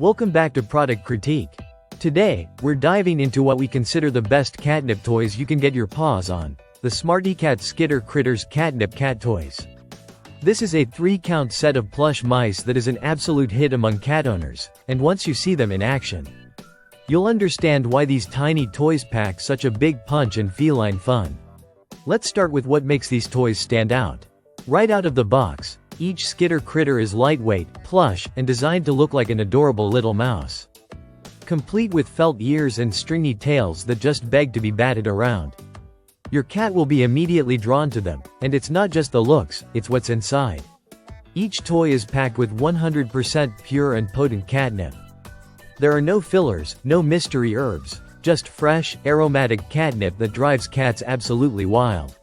Welcome back to Product Critique. Today, we're diving into what we consider the best catnip toys you can get your paws on, the SmartyKat Skitter Critters Catnip Cat Toys. This is a 3-count set of plush mice that is an absolute hit among cat owners, and once you see them in action, you'll understand why these tiny toys pack such a big punch and feline fun. Let's start with what makes these toys stand out. Right out of the box, each Skitter critter is lightweight, plush, and designed to look like an adorable little mouse. Complete with felt ears and stringy tails that just beg to be batted around. Your cat will be immediately drawn to them, and it's not just the looks, it's what's inside. Each toy is packed with 100% pure and potent catnip. There are no fillers, no mystery herbs, just fresh, aromatic catnip that drives cats absolutely wild.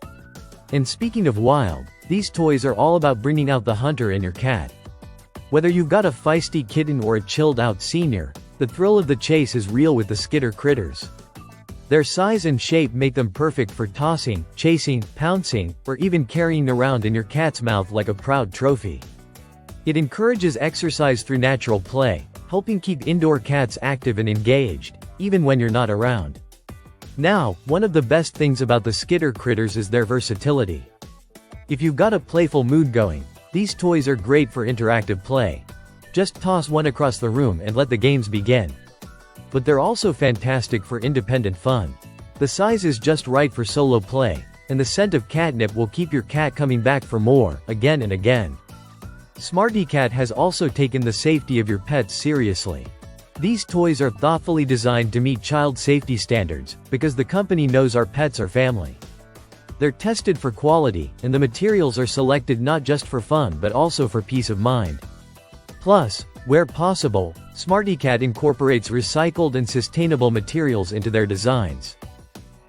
And speaking of wild, these toys are all about bringing out the hunter in your cat. Whether you've got a feisty kitten or a chilled-out senior, the thrill of the chase is real with the Skitter critters. Their size and shape make them perfect for tossing, chasing, pouncing, or even carrying around in your cat's mouth like a proud trophy. It encourages exercise through natural play, helping keep indoor cats active and engaged, even when you're not around. Now, one of the best things about the Skitter critters is their versatility. If you've got a playful mood going, these toys are great for interactive play. Just toss one across the room and let the games begin. But they're also fantastic for independent fun. The size is just right for solo play, and the scent of catnip will keep your cat coming back for more, again and again. SmartyKat has also taken the safety of your pets seriously. These toys are thoughtfully designed to meet child safety standards, because the company knows our pets are family. They're tested for quality, and the materials are selected not just for fun but also for peace of mind. Plus, where possible, SmartyKat incorporates recycled and sustainable materials into their designs,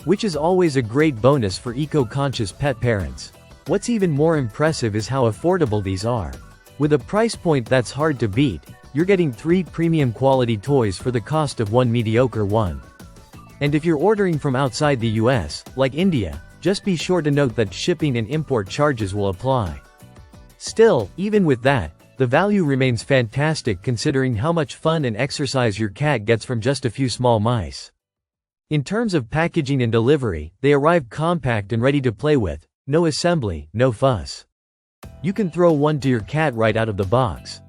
which is always a great bonus for eco-conscious pet parents. What's even more impressive is how affordable these are. With a price point that's hard to beat, you're getting 3 premium quality toys for the cost of one mediocre one. And if you're ordering from outside the US, like India, just be sure to note that shipping and import charges will apply. Still, even with that, the value remains fantastic considering how much fun and exercise your cat gets from just a few small mice. In terms of packaging and delivery, they arrive compact and ready to play with, no assembly, no fuss. You can throw one to your cat right out of the box.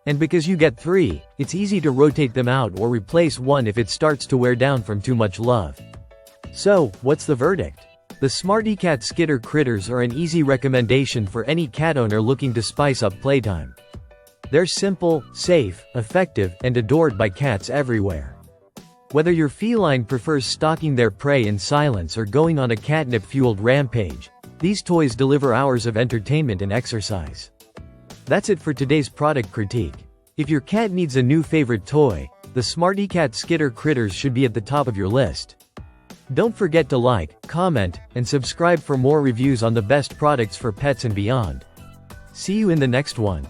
And because you get 3, it's easy to rotate them out or replace one if it starts to wear down from too much love. So, what's the verdict? The SmartyKat Skitter critters are an easy recommendation for any cat owner looking to spice up playtime. They're simple, safe, effective, and adored by cats everywhere. Whether your feline prefers stalking their prey in silence or going on a catnip-fueled rampage, these toys deliver hours of entertainment and exercise. That's it for today's product critique. If your cat needs a new favorite toy, the SmartyKat Skitter critters should be at the top of your list. Don't forget to like, comment, and subscribe for more reviews on the best products for pets and beyond. See you in the next one.